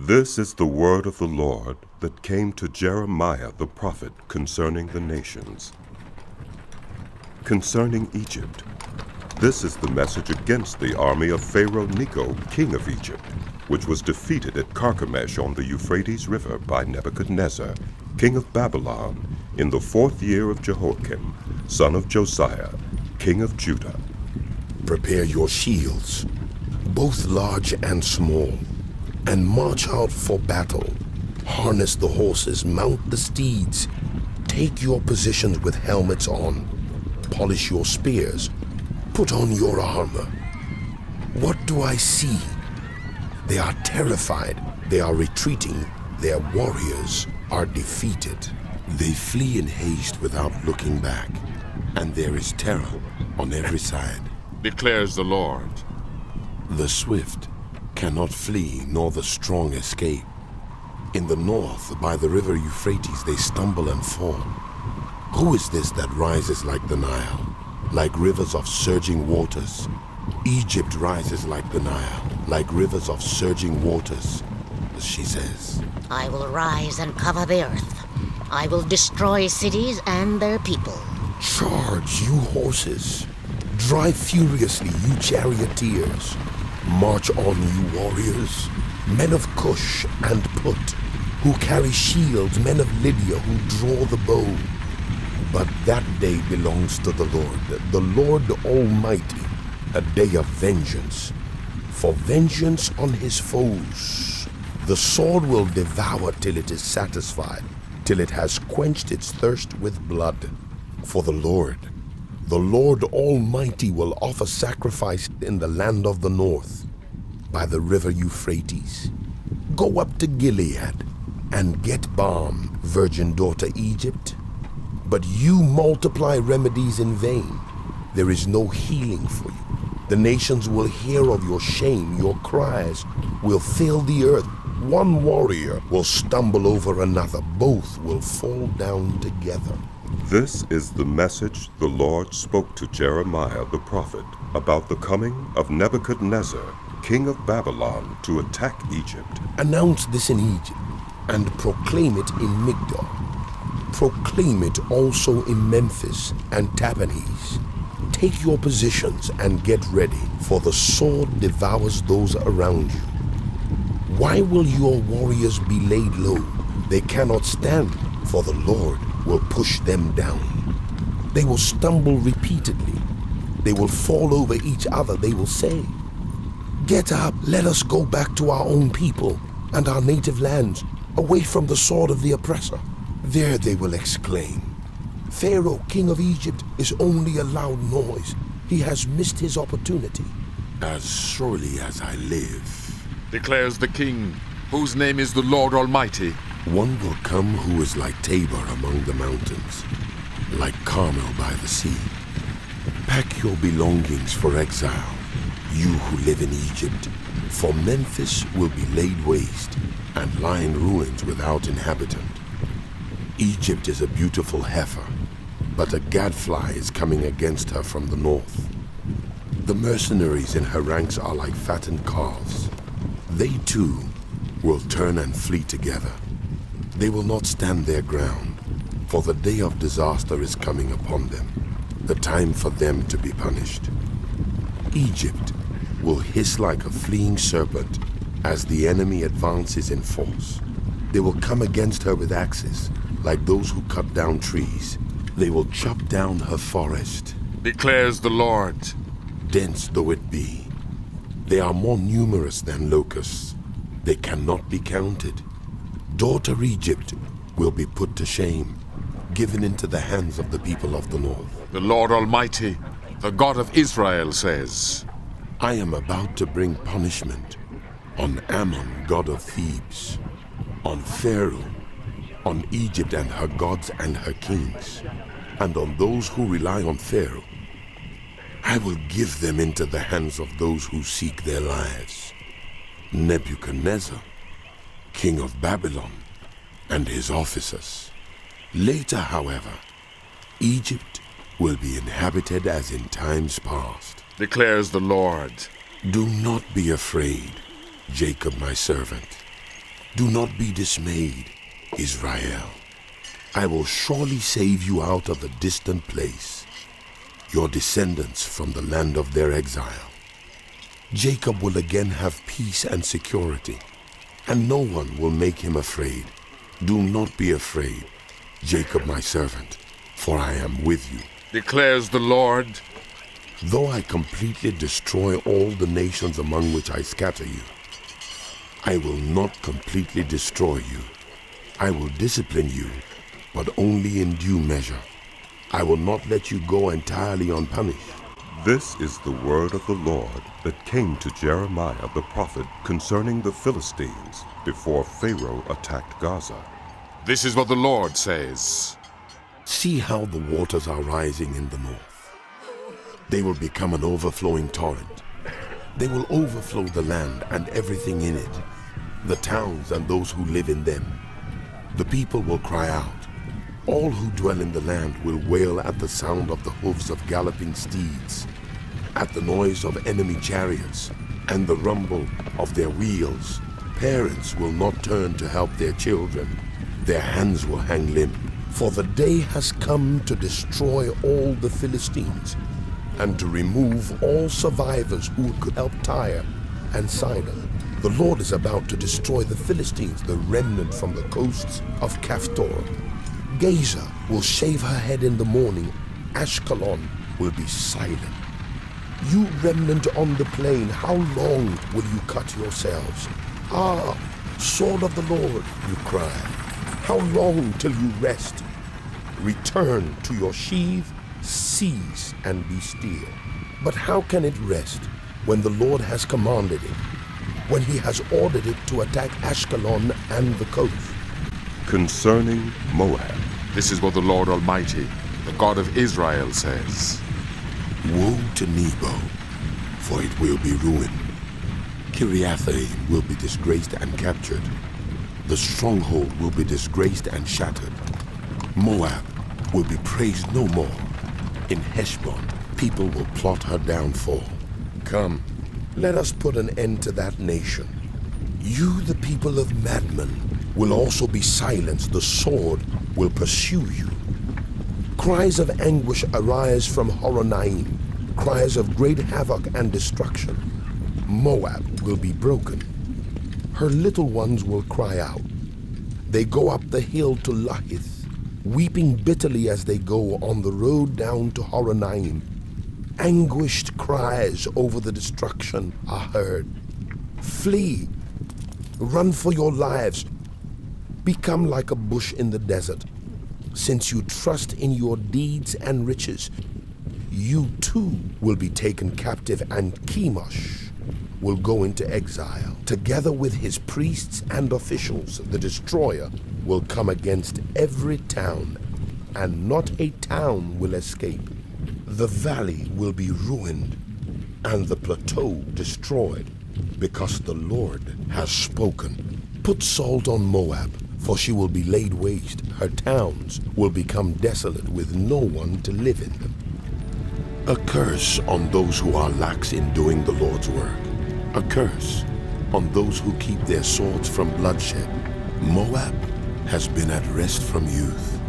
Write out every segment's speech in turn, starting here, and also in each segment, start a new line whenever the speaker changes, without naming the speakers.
This is the word of the Lord that came to Jeremiah the prophet concerning the nations. Concerning Egypt, this is the message against the army of Pharaoh Necho, king of Egypt, which was defeated at Carchemish on the Euphrates River by Nebuchadnezzar, king of Babylon, in the 4th year of Jehoiakim, son of Josiah, king of Judah.
Prepare your shields, both large and small, and march out for battle. Harness the horses, mount the steeds. Take your positions with helmets on. Polish your spears. Put on your armor. What do I see? They are terrified. They are retreating. Their warriors are defeated. They flee in haste without looking back, and there is terror on every side,
declares the Lord.
The swift cannot flee, nor the strong escape. In the north, by the river Euphrates, they stumble and fall. Who is this that rises like the Nile, like rivers of surging waters? Egypt rises like the Nile, like rivers of surging waters, she says.
I will rise and cover the earth. I will destroy cities and their people.
Charge, you horses. Drive furiously, you charioteers. March on, you warriors, men of Cush and Put, who carry shields, men of Lydia who draw the bow. But that day belongs to the Lord Almighty, a day of vengeance, for vengeance on his foes. The sword will devour till it is satisfied, till it has quenched its thirst with blood. For the Lord Almighty will offer sacrifice in the land of the north, by the river Euphrates. Go up to Gilead and get balm, virgin daughter Egypt. But you multiply remedies in vain. There is no healing for you. The nations will hear of your shame. Your cries will fill the earth. One warrior will stumble over another. Both will fall down together.
This is the message the Lord spoke to Jeremiah the prophet about the coming of Nebuchadnezzar, king of Babylon, to attack Egypt.
Announce this in Egypt, and proclaim it in Migdol. Proclaim it also in Memphis and Tahpanhes. Take your positions and get ready, for the sword devours those around you. Why will your warriors be laid low? They cannot stand, for the Lord will push them down. They will stumble repeatedly. They will fall over each other. They will say, "Get up, let us go back to our own people and our native lands, away from the sword of the oppressor." There they will exclaim, "Pharaoh, king of Egypt, is only a loud noise. He has missed his opportunity." As surely as I live,
declares the King, whose name is the Lord Almighty,
one will come who is like Tabor among the mountains, like Carmel by the sea. Pack your belongings for exile, you who live in Egypt, for Memphis will be laid waste and lie in ruins without inhabitant. Egypt is a beautiful heifer, but a gadfly is coming against her from the north. The mercenaries in her ranks are like fattened calves. They too will turn and flee together. They will not stand their ground, for the day of disaster is coming upon them, the time for them to be punished. Egypt will hiss like a fleeing serpent as the enemy advances in force. They will come against her with axes, like those who cut down trees. They will chop down her forest,
declares the Lord.
Dense though it be, they are more numerous than locusts. They cannot be counted. Daughter Egypt will be put to shame, given into the hands of the people of the north.
The Lord Almighty, the God of Israel, says,
I am about to bring punishment on Ammon, god of Thebes, on Pharaoh, on Egypt and her gods and her kings, and on those who rely on Pharaoh. I will give them into the hands of those who seek their lives. Nebuchadnezzar, king of Babylon, and his officers. Later, however, Egypt will be inhabited as in times past,
declares the Lord.
Do not be afraid, Jacob my servant. Do not be dismayed, Israel. I will surely save you out of a distant place, your descendants from the land of their exile. Jacob will again have peace and security, and no one will make him afraid. Do not be afraid, Jacob my servant, for I am with you.
Declares the Lord.
Though I completely destroy all the nations among which I scatter you, I will not completely destroy you. I will discipline you, but only in due measure. I will not let you go entirely unpunished.
This is the word of the Lord that came to Jeremiah the prophet concerning the Philistines before Pharaoh attacked Gaza.
This is what the Lord says.
See how the waters are rising in the north. They will become an overflowing torrent. They will overflow the land and everything in it, the towns and those who live in them. The people will cry out. All who dwell in the land will wail at the sound of the hoofs of galloping steeds, at the noise of enemy chariots, and the rumble of their wheels. Parents will not turn to help their children. Their hands will hang limp. For the day has come to destroy all the Philistines, and to remove all survivors who could help Tyre and Sidon. The Lord is about to destroy the Philistines, the remnant from the coasts of Caphtor. Gaza will shave her head in the morning. Ashkelon will be silent. You remnant on the plain, how long will you cut yourselves? Ah, sword of the Lord, you cry. How long till you rest? Return to your sheath, cease and be still. But how can it rest when the Lord has commanded it, when he has ordered it to attack Ashkelon and the coast?
Concerning Moab.
This is what the Lord Almighty, the God of Israel, says.
Woe to Nebo, for it will be ruined. Kiriathaim will be disgraced and captured. The stronghold will be disgraced and shattered. Moab will be praised no more. In Heshbon, people will plot her downfall. Come, let us put an end to that nation. You, the people of Madmen, will also be silenced. The sword will pursue you. Cries of anguish arise from Horonaim, cries of great havoc and destruction. Moab will be broken. Her little ones will cry out. They go up the hill to Lahith, weeping bitterly as they go on the road down to Horonaim. Anguished cries over the destruction are heard. Flee, run for your lives. Become like a bush in the desert. Since you trust in your deeds and riches, you too will be taken captive, and Chemosh will go into exile. Together with his priests and officials, the destroyer will come against every town, and not a town will escape. The valley will be ruined, and the plateau destroyed, because the Lord has spoken. Put salt on Moab, for she will be laid waste. Her towns will become desolate with no one to live in them. A curse on those who are lax in doing the Lord's work. A curse on those who keep their swords from bloodshed. Moab has been at rest from youth,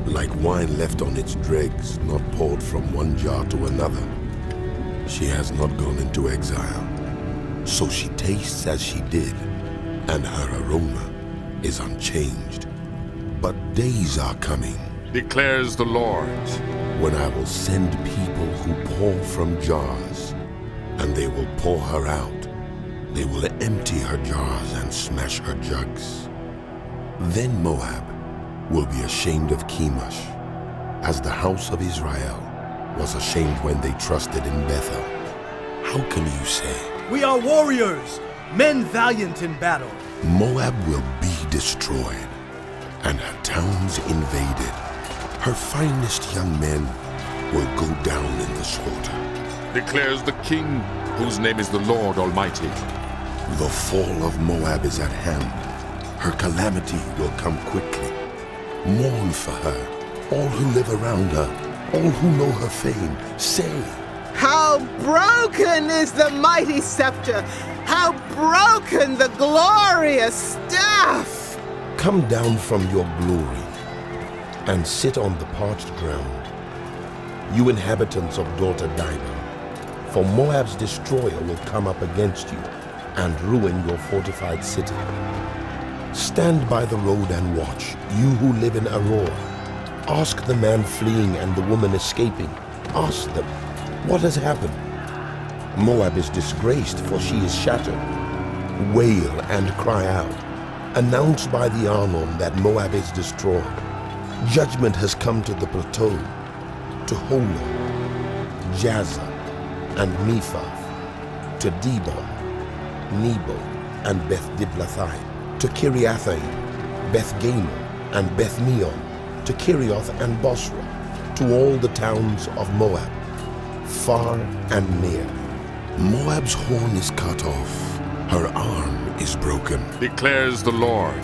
like wine left on its dregs, not poured from one jar to another. She has not gone into exile, so she tastes as she did, and her aroma is unchanged. But days are coming,
Declares the Lord,
when I will send people who pour from jars, and they will pour her out. They will empty her jars and smash her jugs. Then Moab will be ashamed of Chemosh, as the house of Israel was ashamed when they trusted in Bethel. How can you say,
We are warriors, men valiant in battle.
Moab will be destroyed, and her towns invaded? Her finest young men will go down in the slaughter.
declares the King, whose name is the Lord Almighty.
The fall of Moab is at hand. Her calamity will come quickly. Mourn for her, all who live around her, all who know her fame. Say,
How broken is the mighty scepter! How broken the glorious staff.
Come down from your glory and sit on the parched ground, you inhabitants of daughter Dibon, for Moab's destroyer will come up against you and ruin your fortified city. Stand by the road and watch, you who live in Aroer. Ask the man fleeing and the woman escaping. Ask them, what has happened? Moab is disgraced, for she is shattered. Wail and cry out. Announce by the Arnon that Moab is destroyed. Judgment has come to the plateau, to Holon, Jaza, and Mephath, to Dibon, Nebo, and Beth Diblathai, to Kiriathaim, Beth Gamer, and Beth Meon, to Kerioth and Bosra, to all the towns of Moab, far and near. Moab's horn is cut off, her arm is broken,
declares the Lord.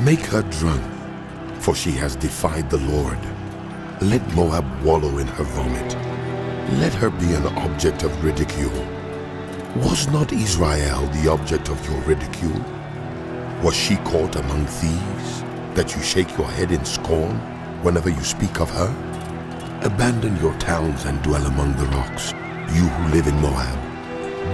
Make her drunk, for she has defied the Lord. Let Moab wallow in her vomit. Let her be an object of ridicule. Was not Israel the object of your ridicule? Was she caught among thieves, that you shake your head in scorn whenever you speak of her? Abandon your towns and dwell among the rocks, you who live in Moab.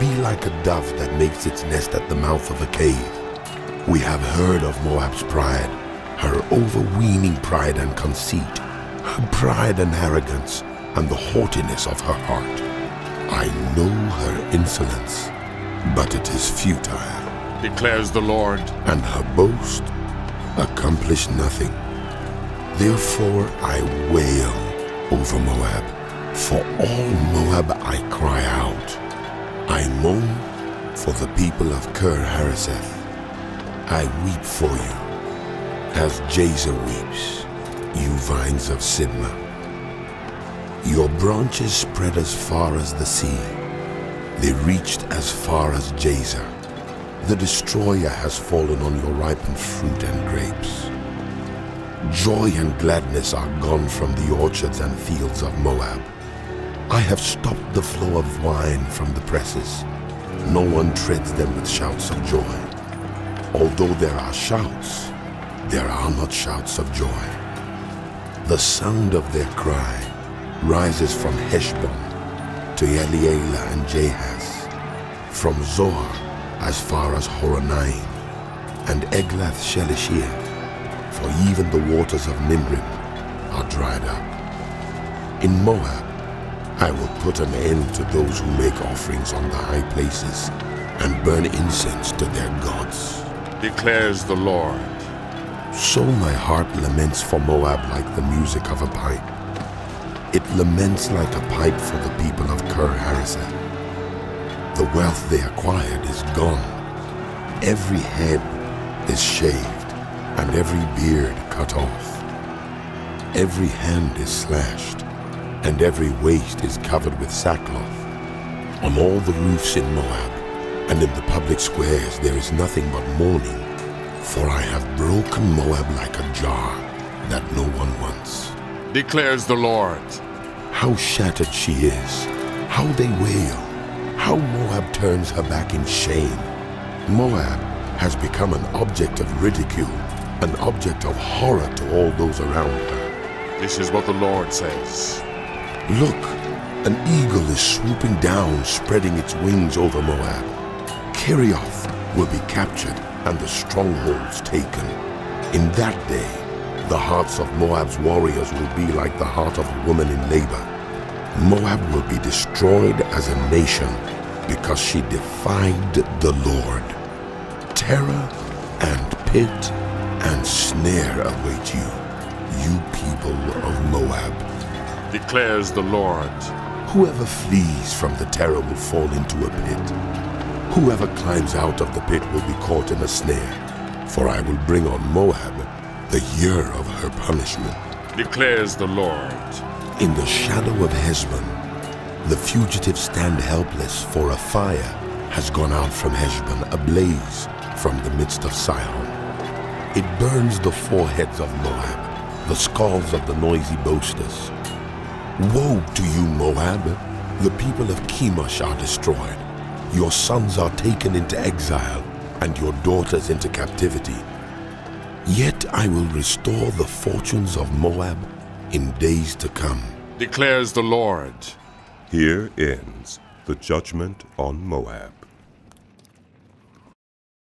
Be like a dove that makes its nest at the mouth of a cave. We have heard of Moab's pride, her overweening pride and conceit, her pride and arrogance, and the haughtiness of her heart. I know her insolence, but it is futile,
declares the Lord,
and her boast accomplished nothing. Therefore I wail over Moab. For all Moab I cry out. I moan for the people of Kir-Hareseth. I weep for you, as Jazer weeps, you vines of Sibmah. Your branches spread as far as the sea. They reached as far as Jazer. The destroyer has fallen on your ripened fruit and grapes. Joy and gladness are gone from the orchards and fields of Moab. I have stopped the flow of wine from the presses. No one treads them with shouts of joy. Although there are shouts, there are not shouts of joy. The sound of their cry rises from Heshbon to Elealeh and Jahaz, from Zoar as far as Horonaim, and Eglath-Shelishiyah, for even the waters of Nimrim are dried up. In Moab, I will put an end to those who make offerings on the high places and burn incense to their gods,
declares the Lord.
So my heart laments for Moab like the music of a pipe. It laments like a pipe for the people of Kir-Hareseth. The wealth they acquired is gone. Every head is shaved, and every beard cut off. Every hand is slashed, and every waist is covered with sackcloth. On all the roofs in Moab, and in the public squares there is nothing but mourning, for I have broken Moab like a jar that no one wants,
declares the Lord.
How shattered she is, how they wail, how Moab turns her back in shame. Moab has become an object of ridicule, an object of horror to all those around her.
This is what the Lord says.
Look, an eagle is swooping down, spreading its wings over Moab. Kerioth will be captured and the strongholds taken. In that day, the hearts of Moab's warriors will be like the heart of a woman in labor. Moab will be destroyed as a nation because she defied the Lord. Terror and pit and snare await you, you people of Moab,
declares the Lord.
Whoever flees from the terror will fall into a pit. Whoever climbs out of the pit will be caught in a snare, for I will bring on Moab the year of her punishment,
declares the Lord.
In the shadow of Heshbon, the fugitives stand helpless, for a fire has gone out from Heshbon, ablaze from the midst of Sihon. It burns the foreheads of Moab, the skulls of the noisy boasters. Woe to you, Moab! The people of Chemosh are destroyed, Your sons are taken into exile, and your daughters into captivity. Yet I will restore the fortunes of Moab in days to come,
declares the Lord.
Here ends the judgment on Moab.